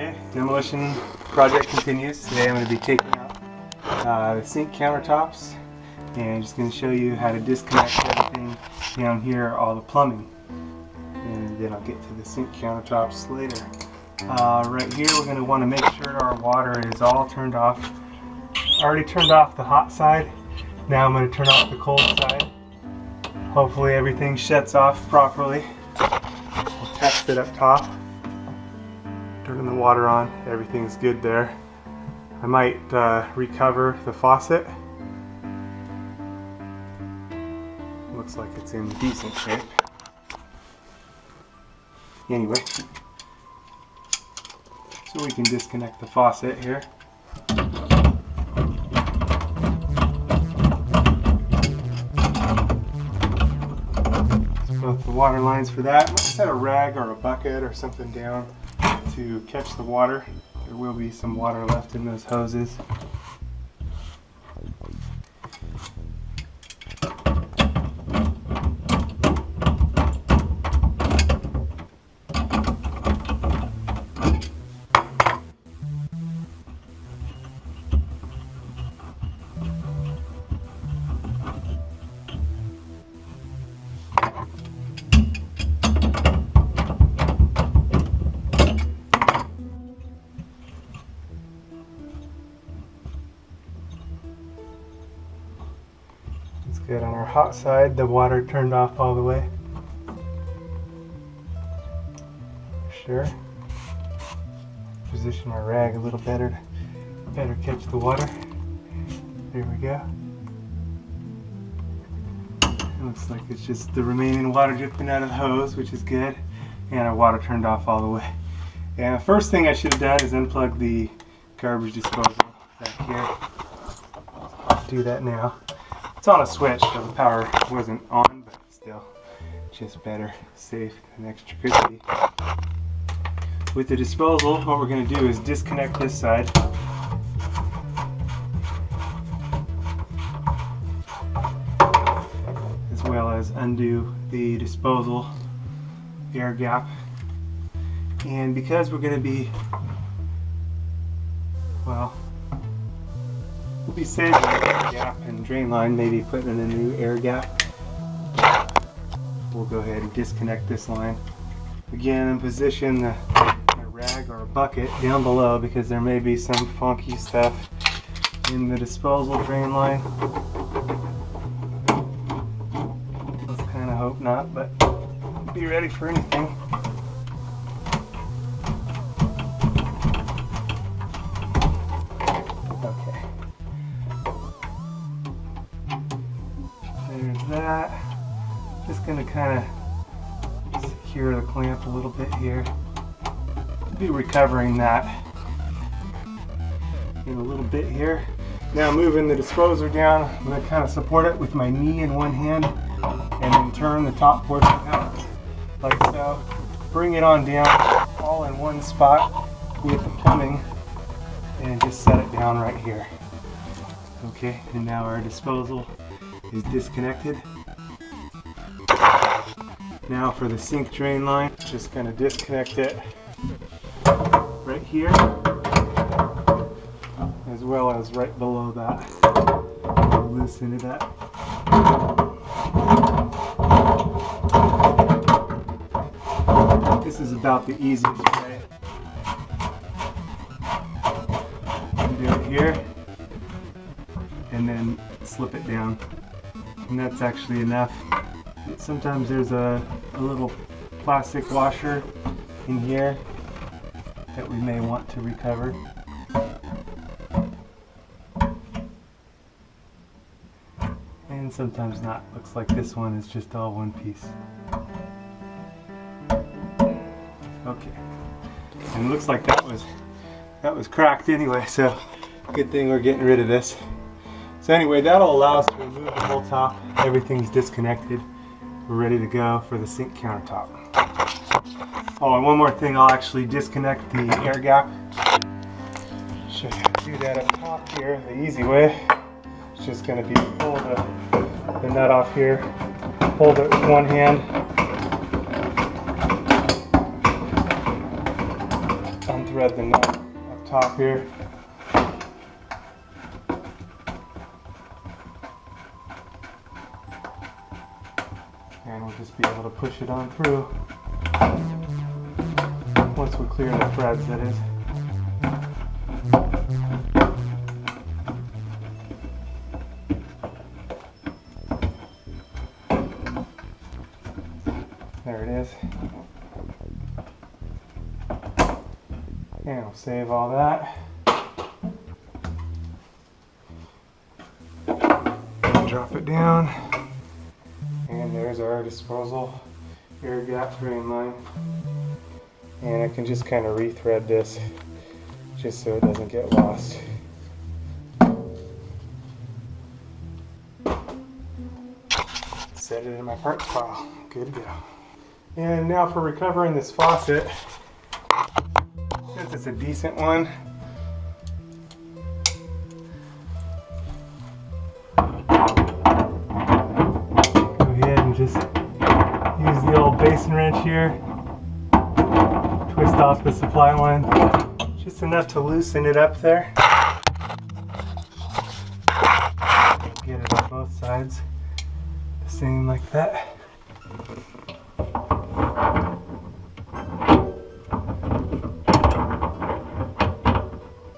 Okay, demolition project continues. Today I'm going to be taking out the sink countertops and just going to show you how to disconnect everything down here, all the plumbing. And then I'll get to the sink countertops later. Right here we're going to want to make sure our water is all turned off. I already turned off the hot side. Now I'm going to turn off the cold side. Hopefully everything shuts off properly. We'll test it up top. Turning the water on, everything's good there. I might recover the faucet. Looks like it's in decent shape. Anyway, so we can disconnect the faucet here. Both the water lines for that. Let's set a rag or a bucket or something down to catch the water. There will be some water left in those hoses. Good. On our hot side, the water turned off all the way. Sure. Position my rag a little better to better catch the water. There we go. It looks like it's just the remaining water dripping out of the hose, which is good. And our water turned off all the way. And the first thing I should have done is unplug the garbage disposal back here. I'll do that now. It's on a switch, so the power wasn't on, but still, just better safe than extra crispy. With the disposal, what we're going to do is disconnect this side. As well as undo the disposal air gap. And because we're going to be, well, we'll be saving the air gap and drain line, maybe putting in a new air gap. We'll go ahead and disconnect this line. Again, position a rag or a bucket down below because there may be some funky stuff in the disposal drain line. Let's kind of hope not, but be ready for anything. There's that. Just going to kind of secure the clamp a little bit here. I'll be recovering that in a little bit here. Now moving the disposer down, I'm going to kind of support it with my knee in one hand and then turn the top portion out like so. Bring it on down all in one spot with the plumbing and just set it down right here. Okay, and now our disposal is disconnected. Now for the sink drain line, just going to disconnect it right here, as well as right below that. Loosen it up. This is about the easiest way. Do it here, and then slip it down. And that's actually enough. Sometimes there's a little plastic washer in here that we may want to recover. And sometimes not. Looks like this one is just all one piece. Okay. And it looks like that was cracked anyway, so good thing we're getting rid of this. So anyway, that'll allow us to remove the whole top. Everything's disconnected. We're ready to go for the sink countertop. Oh, and one more thing, I'll actually disconnect the air gap. Should do that up top here the easy way. It's just going to be pull the nut off here, hold it with one hand, unthread the nut up top here. And we'll just be able to push it on through once we clear the threads, that is. There it is. And we'll save all that. Drop it down. And there's our disposal air gap drain line. And I can just kind of rethread this just so it doesn't get lost. Set it in my parts pile. Good to go. And now for recovering this faucet. Since it's a decent one, just use the old basin wrench here, twist off the supply line, just enough to loosen it up there. Get it on both sides, the same like that.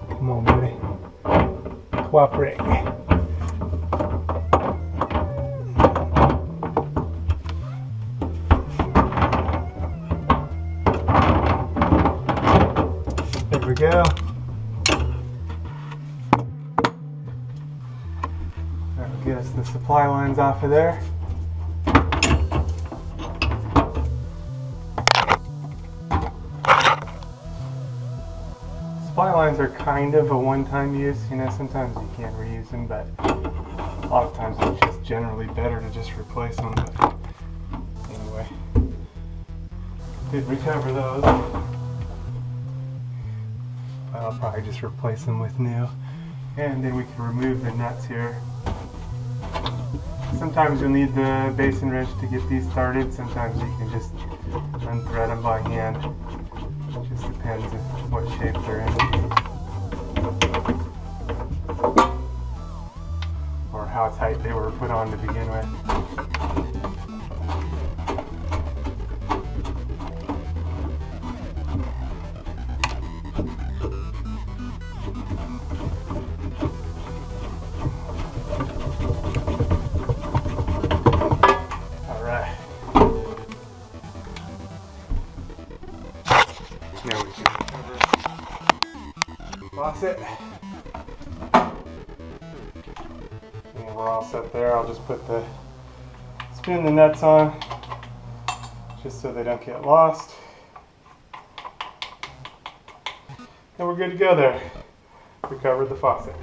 Come on, buddy, cooperate. There we go. That'll get us the supply lines off of there. Supply lines are kind of a one-time use, you know, sometimes you can't reuse them, but a lot of times it's just generally better to just replace them. But anyway, did recover those. I'll probably just replace them with new. And then we can remove the nuts here. Sometimes you'll need the basin wrench to get these started. Sometimes you can just unthread them by hand. It just depends on what shape they're in. Or how tight they were put on to begin with. Now we can cover the faucet. And we're all set there. I'll just spin the nuts on just so they don't get lost. And we're good to go there. We covered the faucet.